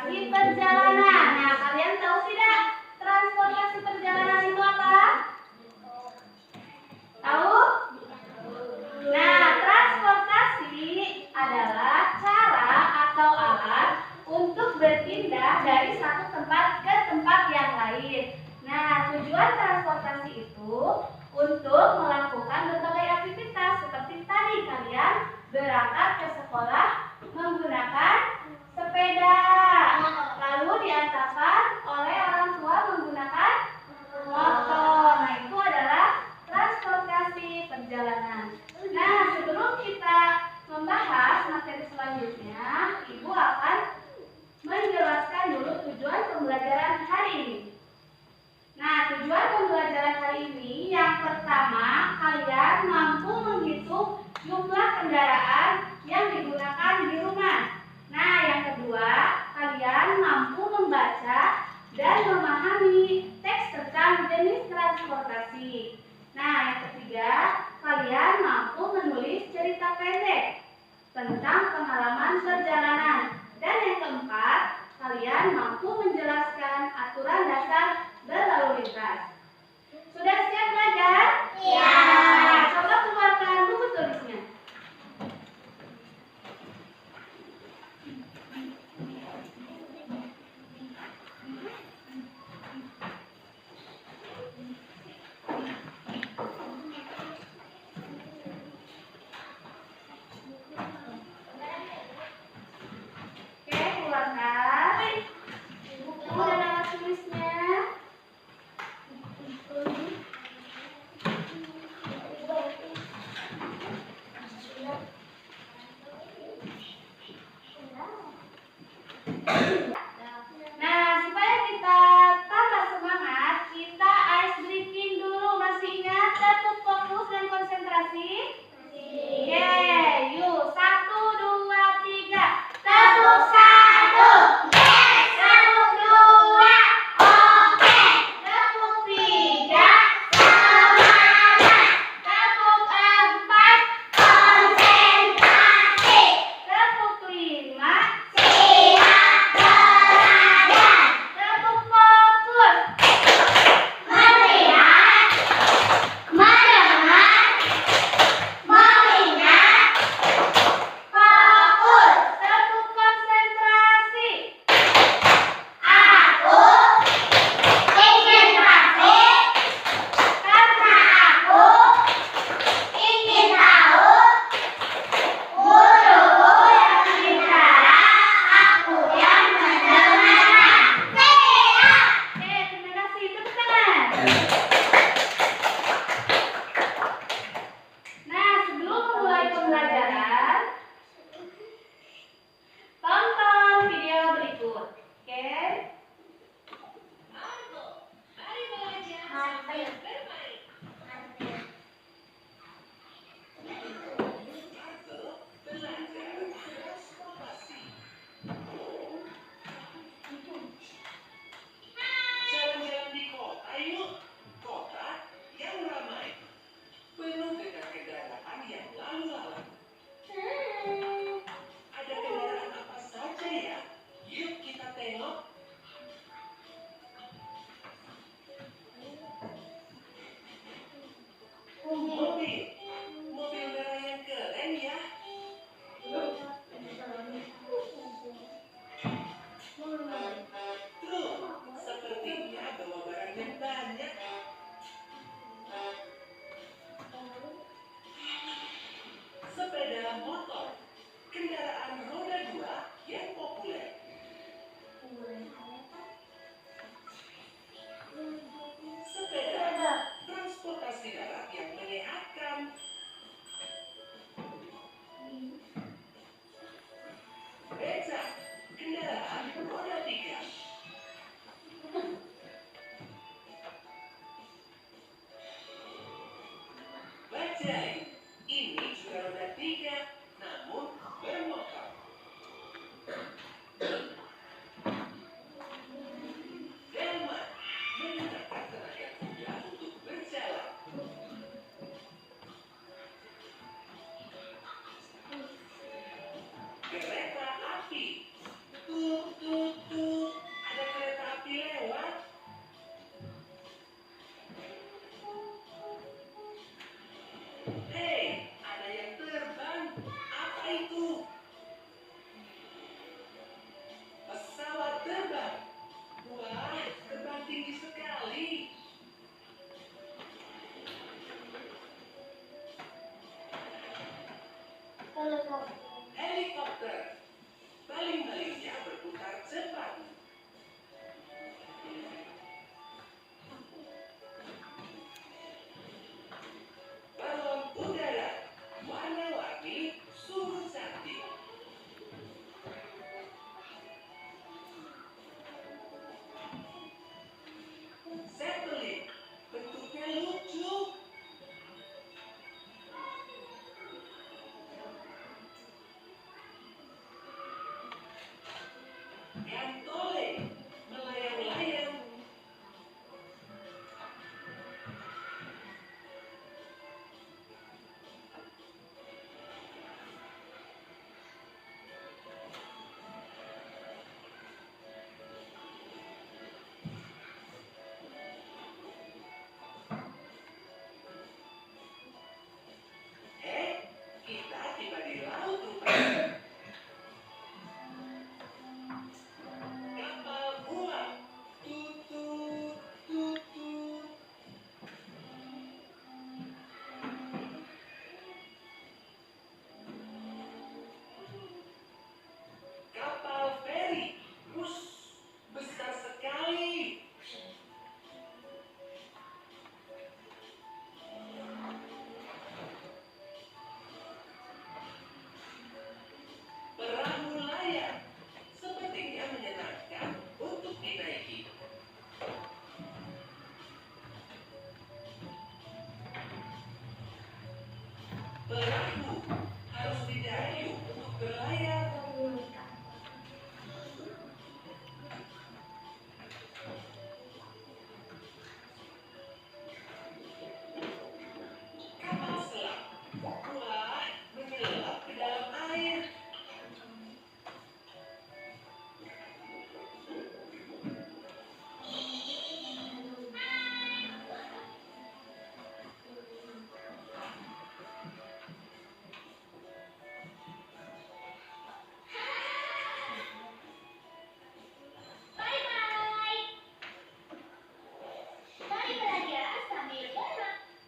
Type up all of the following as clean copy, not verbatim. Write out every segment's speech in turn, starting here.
transportasi perjalanan. Nah, kalian tahu tidak transportasi perjalanan itu apa? Tahu? Nah, transportasi adalah cara atau alat untuk berpindah dari satu tempat ke tempat yang lain. Nah, tujuan transportasi itu untuk melakukan berbagai aktivitas seperti tadi kalian berangkat ke sekolah menggunakan sepeda, lalu diantarkan oleh orang tua menggunakan motor. Nah, itu adalah transportasi perjalanan. Nah, sebelum kita membahas materi selanjutnya, Ibu akan menjelaskan dulu tujuan pembelajaran hari ini. Nah, tujuan pembelajaran hari ini yang pertama, kalian mampu menghitung jumlah kendaraan yang digunakan di rumah. Nah, yang kedua, kalian mampu membaca dan memahami teks tentang jenis transportasi. Nah, yang ketiga, kalian mampu menulis cerita pendek tentang pengalaman perjalanan. Dan yang keempat, kalian mampu menjelaskan aturan dasar berlalu lintas. Sudah siap belajar? Iya. Nah, coba keluarkan buku tulisnya. Oke, keluarkan buku dan alat tulisnya. Nah, supaya kita tambah semangat, kita ice breaking dulu. Masih ingat? Tetap fokus dan konsentrasi. Oke, yuk 1, 2, 3. Tepuk 1, yes. Tepuk 2, oke. Tepuk 3. Semangat. Tepuk 4. Konsentrasi. Tepuk 5. Siap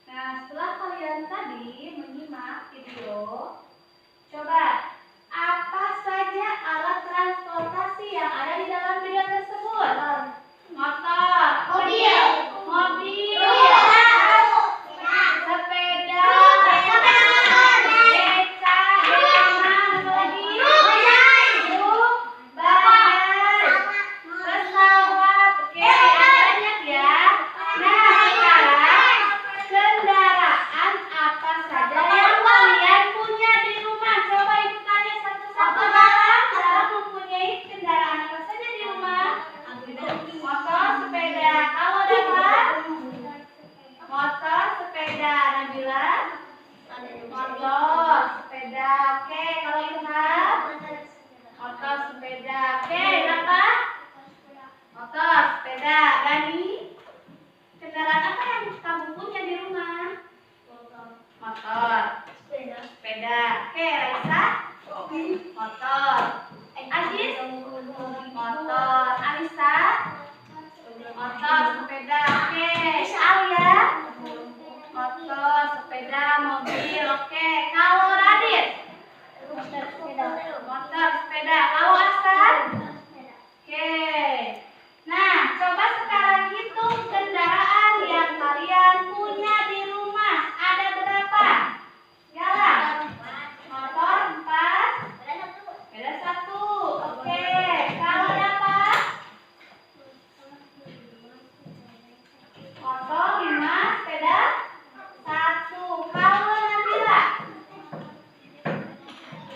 Nah, setelah kalian tadi menyimak video, coba apa saja alat transportasi yang ada di dalam video tersebut? Motor, Mobil. mobil, sepeda, beca, bajai, pesawat. Oke, banyak ya. Nah, sekarang kendaraan apa saja yang kalian punya di rumah? Coba ibu tanya satu-satu. Dalam mempunyai kendaraan apa saja di rumah? Motor, sepeda. Kalau dapat? Motor, sepeda. Nabila? Motor, sepeda. Oke, kalau Ilham? Motor, sepeda. Oke, apa? Motor, sepeda. Gani? Kendaraan apa yang kamu punya di rumah? Motor, sepeda. Oke, Raisa? Motor. Aziz? Motor. Alisa? Motor, sepeda. Oke, Alia? Motor, sepeda, mobil. Oke, kalau Radit? Motor, sepeda. Kalau Asan? Oke. Nah, coba sekarang hitung kendaraan yang kalian punya di rumah. Ada berapa? Galang. Motor 4, sepeda 1. Oke. Kalau dapat? Motor 5, sepeda 1. Kalau Nabila?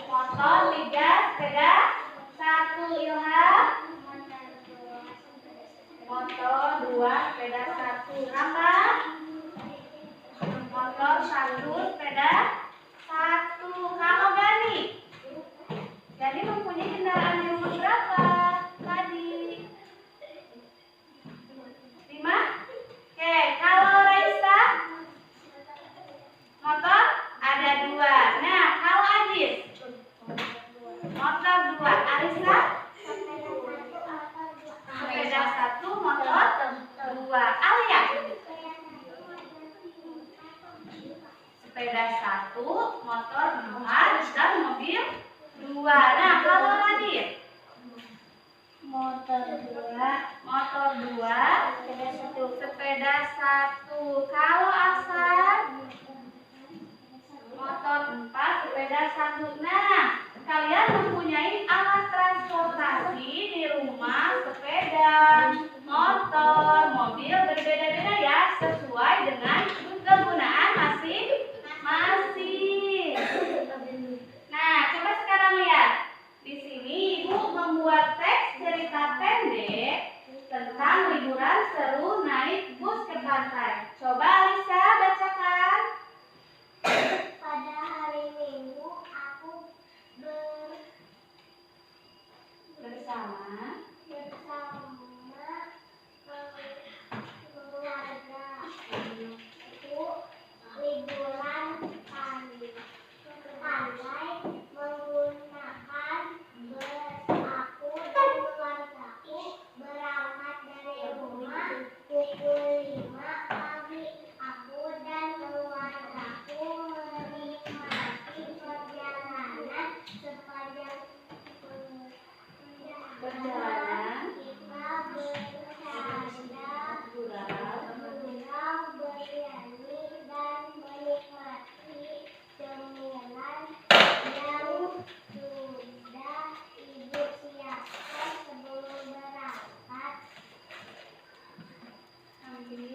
Motor 3, sepeda 1. Ilham? Motor 2, sepeda 1. Rama? Motor 1, sepeda 1. Kalau Gani? Gani mempunyai kendaraan yang berapa tadi? 5? Oke, kalau Raisa? Motor ada 2. Nah, kalau Aziz? Motor 2. Alisa? Sepeda 1, motor 2. Alia? Sepeda 1, motor 4, dan mobil 2. Nah, kalau Radit? Motor 2, Motor 2, sepeda 1. sepeda 1. Kalau Asan? Motor 4, sepeda 1. Nah, kalian mempunyai alat transportasi di rumah, sepeda, motor, mobil berbeda-beda ya, sesuai dengan kegunaan masing-masing. Nah, coba sekarang lihat. Di sini Ibu membuat teks cerita cerita pendek tentang liburan seru naik bus ke pantai. Coba Alisa bacakan. Pada hari Minggu aku Bersama keluarga aku liburan ke pantai menggunakan bus. Aku dan keluargaku berangkat dari rumah pukul 5 pagi. Aku dan keluargaku menikmati perjalanan sepanjang perjalanan kita bercanda, gurau, bernyanyi, dan menikmati cemilan yang sudah ibu siapkan sebelum berangkat. Hampir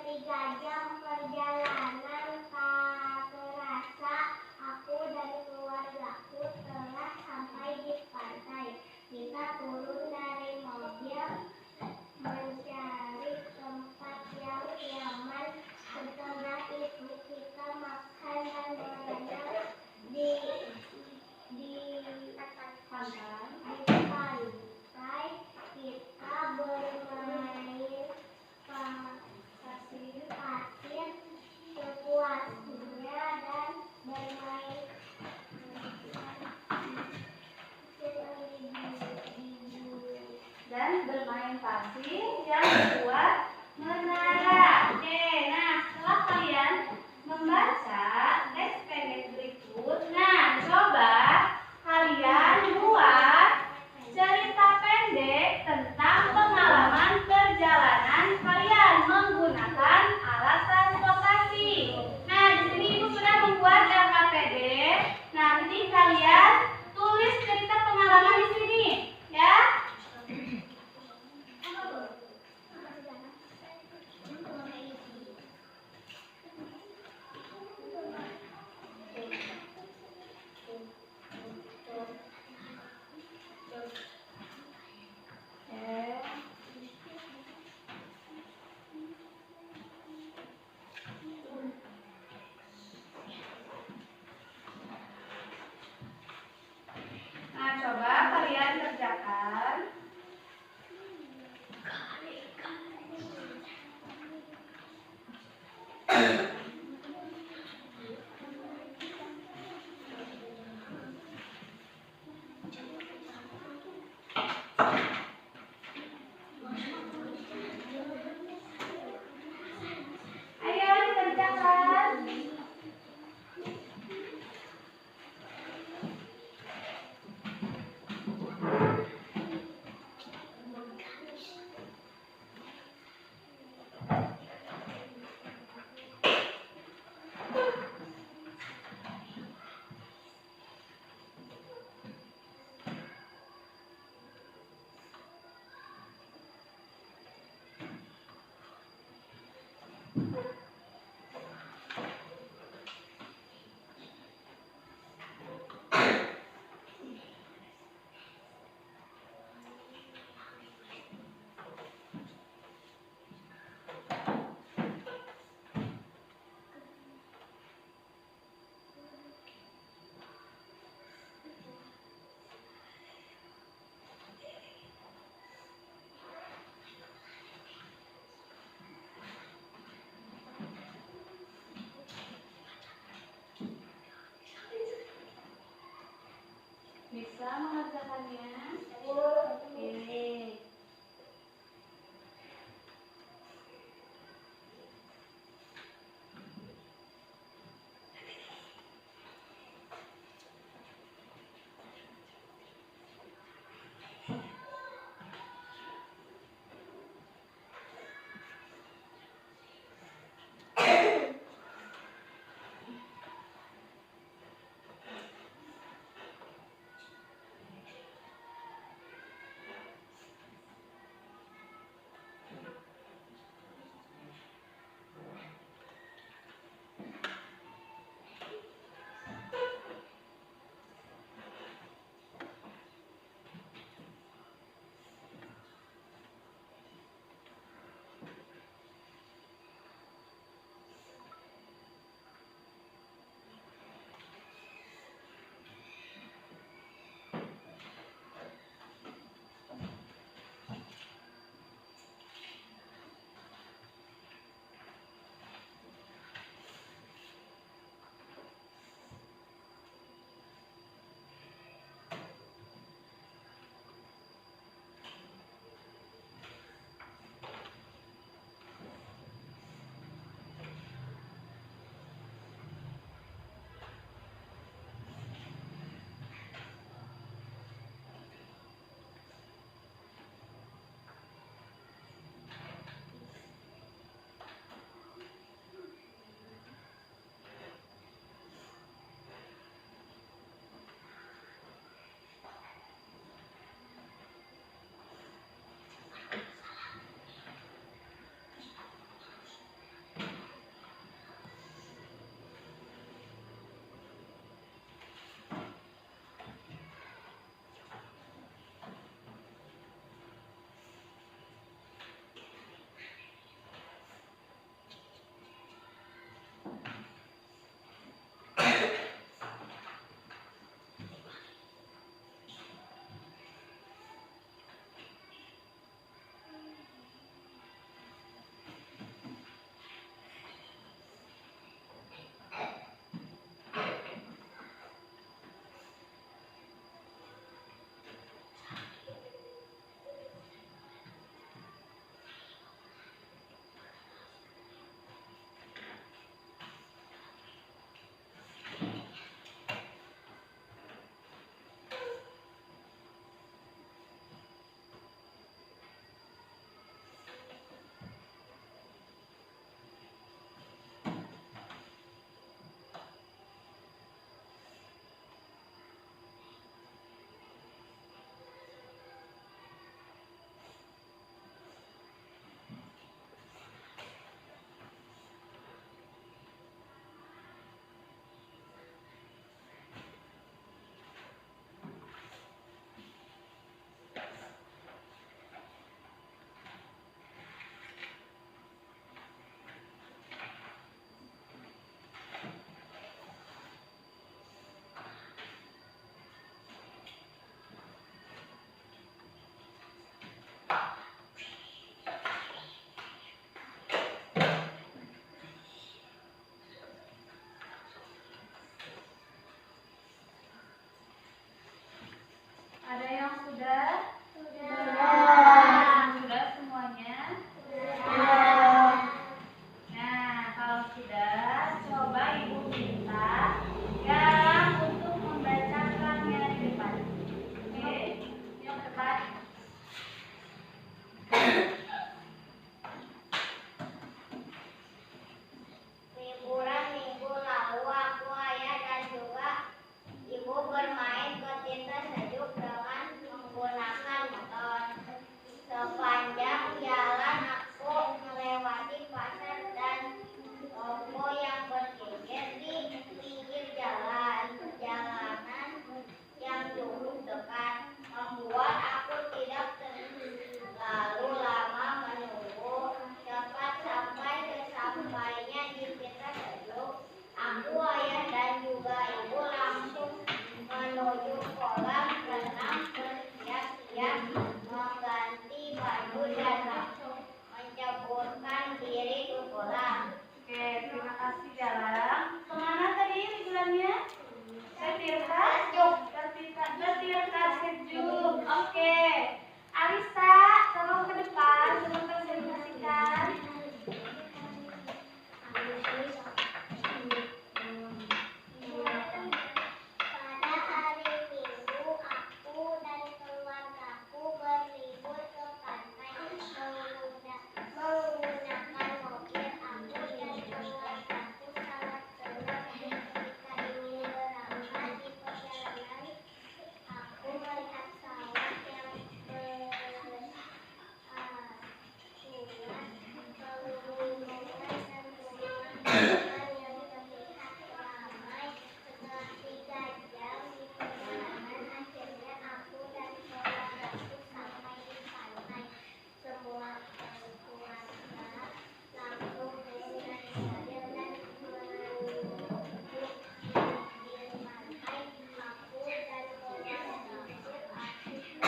3 jam perjalanan tak terasa. Aku dan keluargaku telah sampai di pantai. Kita turun dari mobil, mencari tempat yang nyaman. Setelah itu kita makan dan berenang di pantai. Kita bermain pasir sepuasnya dan bermain pasir yang dibuat menara. Oke, nah setelah kalian membaca teks pendek berikut, nah coba kalian buat cerita pendek tentang pengalaman perjalanan kalian menggunakan alat transportasi. Nah, di sini Ibu sudah membuat LKPD. Nanti kalian tulis cerita pengalaman di sini, ya. Nah, coba kalian kerjakan. Ayo dikerjakan. Bisa mengerjakannya? Oke.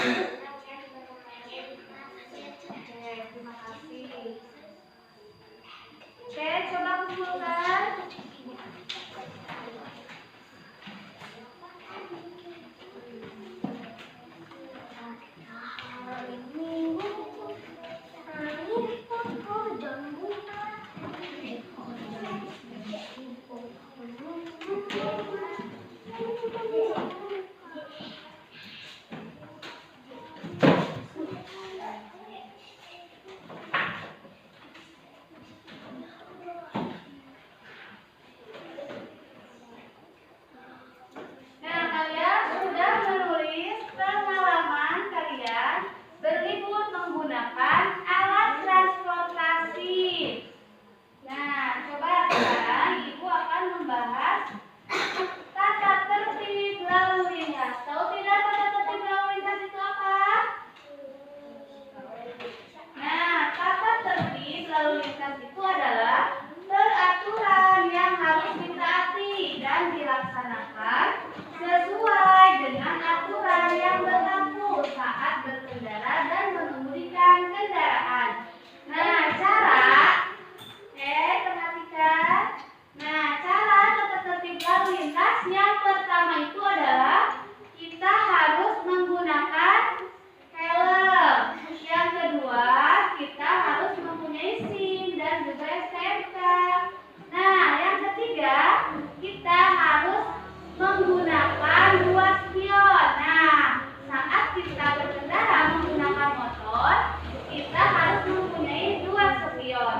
Terima kasih. Oke, coba kumpulkan. Nah, kalian sudah menulis pengalaman kalian berlibur menggunakan alat transportasi. Nah, coba sekarang Ibu akan membahas tata tertib lalu lintas. Tahu tidak tata tertib lalu lintas itu apa? Nah, tata tertib lalu lintas itu adalah peraturan yang harus ditaati dan dilaksanakan sesuai dengan aturan yang berlaku saat berkendara dan mengemudikan kendaraan. Nah, perhatikan. Nah, cara tata tertib lalu lintas yang pertama itu adalah kita harus menggunakan helm. Yang kedua, kita harus mempunyai SIM dan juga STNK. Nah, yang ketiga, kita harus menggunakan 2 spion. Nah, saat kita berkendara menggunakan motor, kita harus mempunyai 2 spion.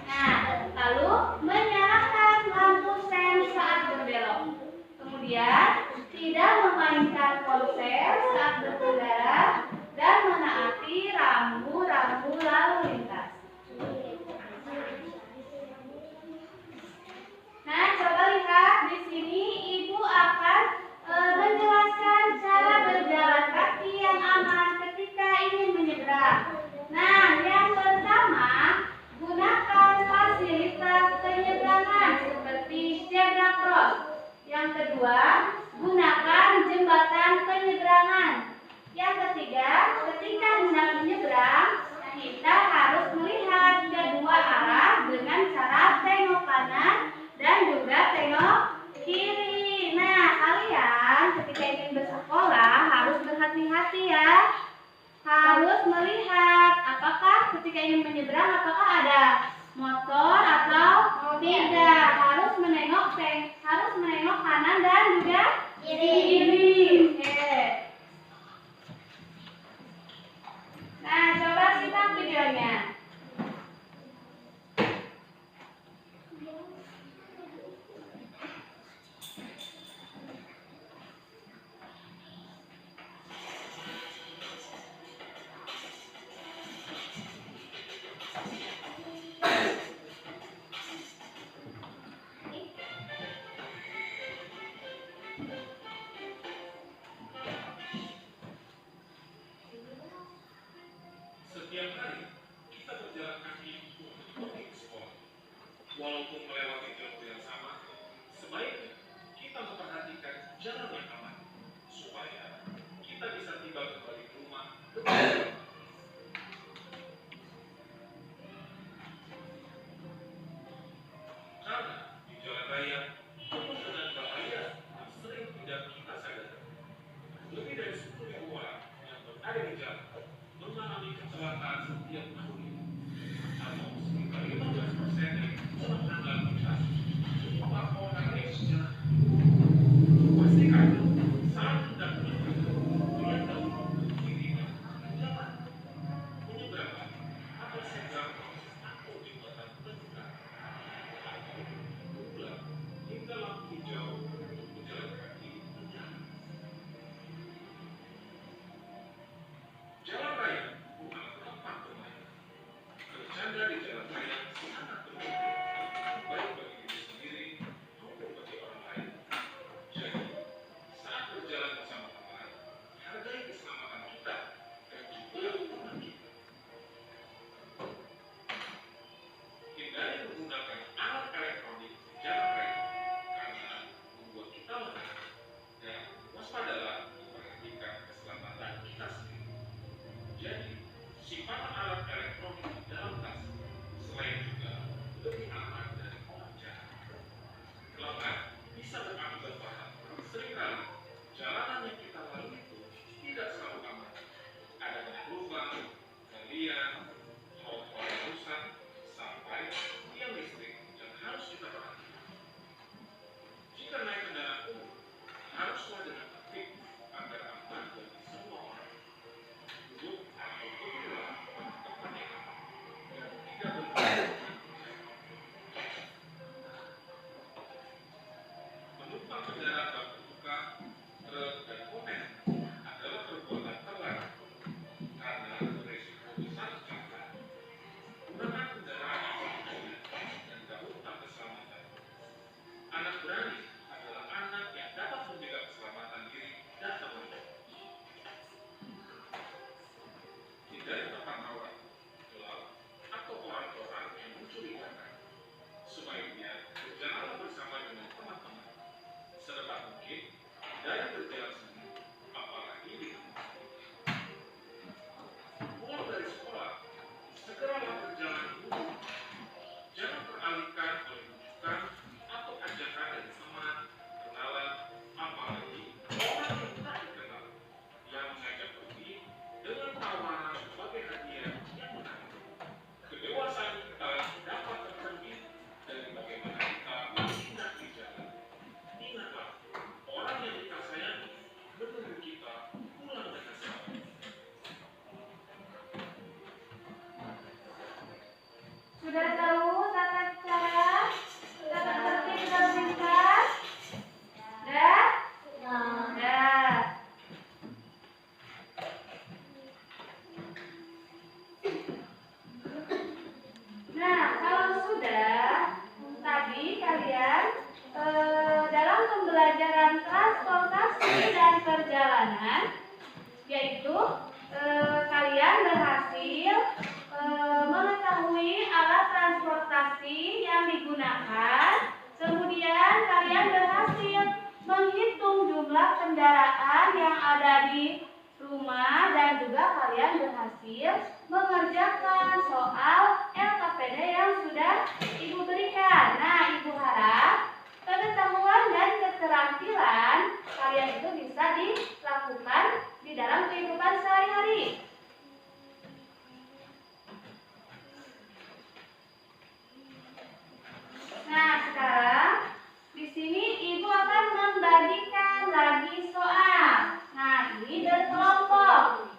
Nah, lalu menyalakan lampu sen saat berbelok. Kemudian, tidak memainkan ponsel saat berkendara dan menaati rambu-rambu lalu lintas. Nah, coba lihat di sini Ibu akan menjelaskan cara berjalan kaki yang aman ketika ingin menyeberang. Nah, yang pertama, gunakan fasilitas penyeberangan seperti zebra cross. Yang kedua, gunakan jembatan penyeberangan. Yang ketiga, ketika hendak menyeberang, kita harus melihat kedua arah dengan cara tengok kanan dan juga tengok kiri. Nah, kalian ketika ingin bersekolah harus berhati-hati ya. Harus melihat apakah ketika ingin menyeberang apakah ada motor atau tidak. Harus menengok kanan dan juga kiri. Oke. Nah, coba simak videonya. Setiap hari kita Jadi, simpan alat elektronik di dalam tas. Selain juga lebih aman dari orang jahat. Kelemahan bisa berakibat fatal. Seringkali jalanan yang kita lalui itu tidak selalu aman. Ada banyak lubang, galian, trotoar yang rusak, sampai tiang listrik yang harus kita perhatikan. Jika naik kendaraan umum, haruslah dengan tertib agar aman bagi semua orang. Duduk atau berdiri pada tempat yang aman dan tidak bergerak. Menumpang kendaraan bak terbuka, truk, dan kontainer adalah perbuatan terlarang karena berisiko besar kecelakaan. Gunakan kendaraan yang berkecuali dan gabungkan keselamatan. Anak berani adalah anak yang dapat menjaga keselamatan diri dan temannya. Hindari tempat rawan, gelap, atau orang-orang yang mencurigakan. Sebaiknya berjalan bersama dengan teman-teman. Sedekat mungkin, hindari berjalan sendiri, apalagi di tempat umum. Pulang dari sekolah, segeralah berjalan dulu. Jangan teralihkan oleh rujukan atau ajakan dari teman, kenalan, apalagi orang yang tak dikenal, yang mengajak pergi dengan tawaran sebagai hadiah yang menarik. Kedewasaan kita dapat tercermin dari bagaimana kita bertindak di jalan. Ingatlah, orang yang kita sayangi menunggu kita pulang dengan selamat. Sudah tahu tata cara tata tertib lalu lintas? Sudah? Sudah. Nah, kalau sudah, tadi kalian dalam pembelajaran transportasi dan perjalanan, yaitu kalian berhasil mengetahui alat transportasi yang digunakan, kemudian kalian berhasil menghitung jumlah kendaraan yang ada di rumah, dan juga kalian berhasil mengerjakan soal LKPD yang sudah Ibu berikan. Nah, Ibu harap pengetahuan dan keterampilan kalian itu bisa dilakukan di dalam kehidupan sehari-hari. Nah, sekarang di sini Ibu akan membagikan lagi soal. Nah, ini berkelompok.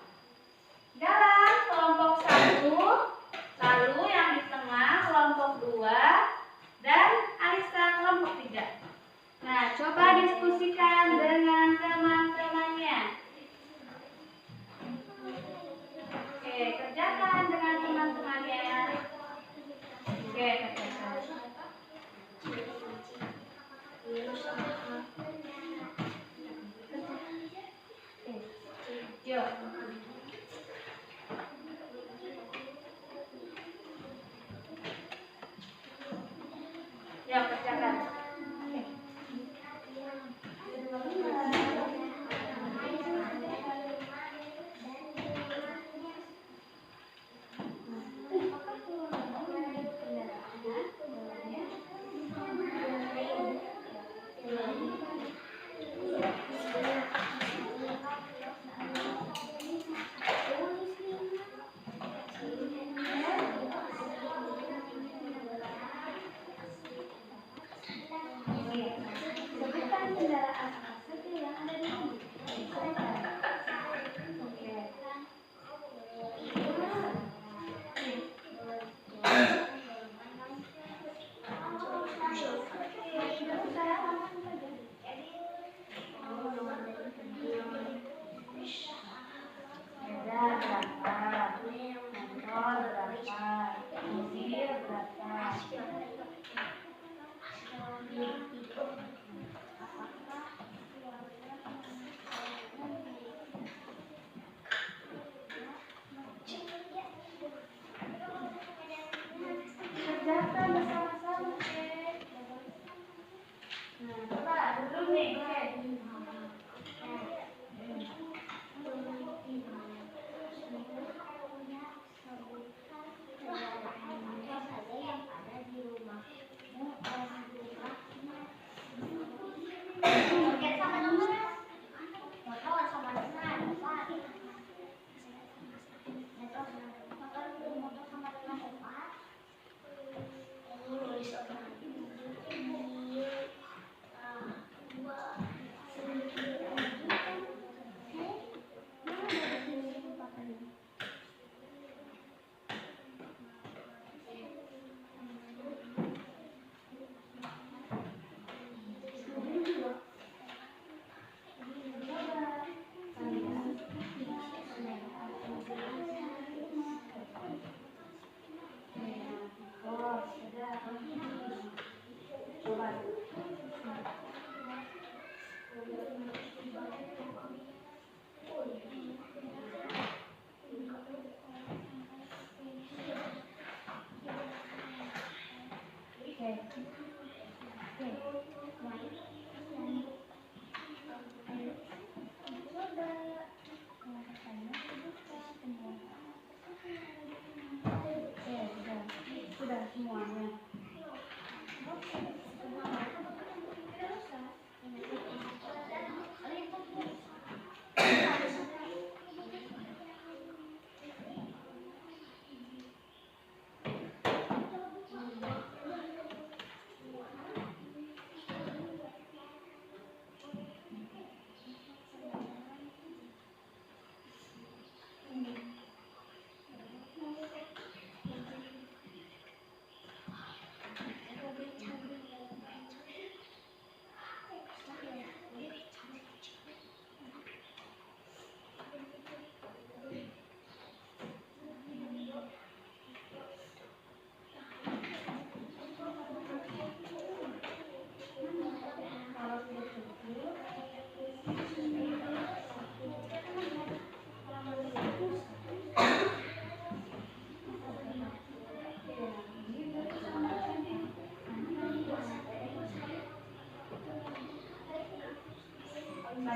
Dalam kelompok 1, lalu yang di tengah kelompok 2, dan Alisa kelompok 3. Nah, coba diskusikan dengan teman-temannya. Oke, kerjakan dengan teman-temannya. Oke, kerjakan. Yuk. Ya, kerjakan.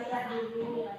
baca dulu.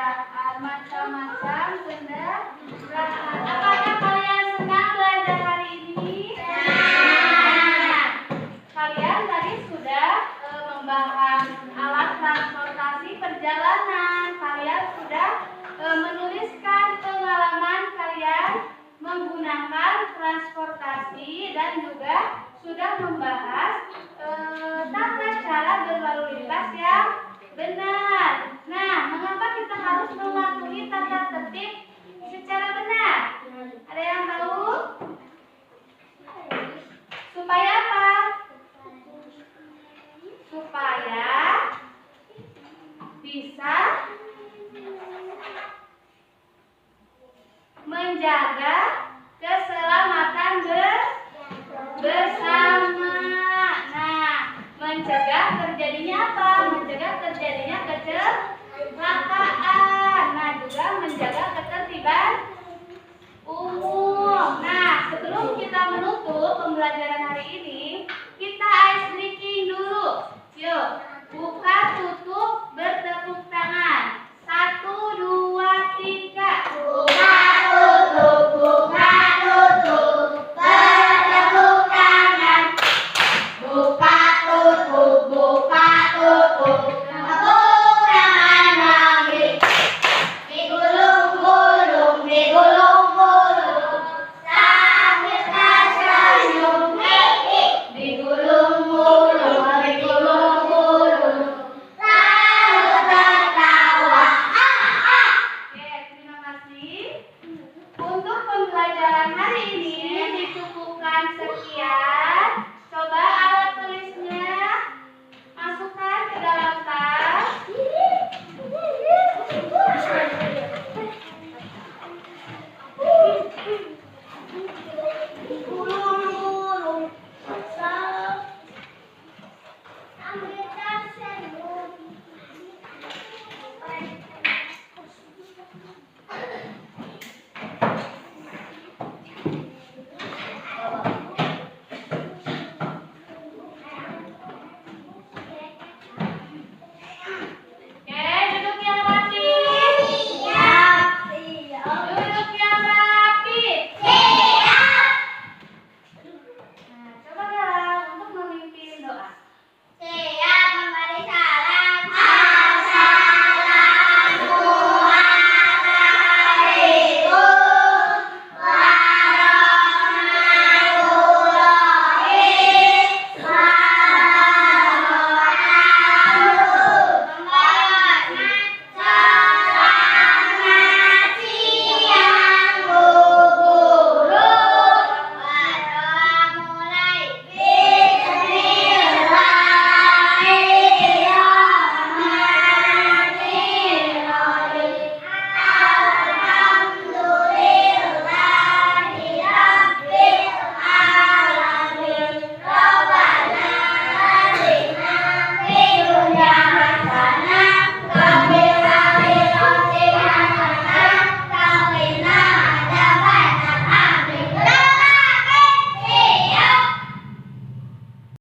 macam-macam kendaraan. Apakah kalian senang belajar hari ini? Kalian tadi sudah membahas alat transportasi perjalanan. Kalian sudah menuliskan pengalaman kalian menggunakan transportasi dan juga sudah membahas tata cara berlalu lintas yang benar. Nah, mengapa kita harus mematuhi tata tertib secara benar? Ada yang tahu? Supaya apa? Supaya bisa menjaga keselamatan bersama. Nah, mencegah terjadinya apa?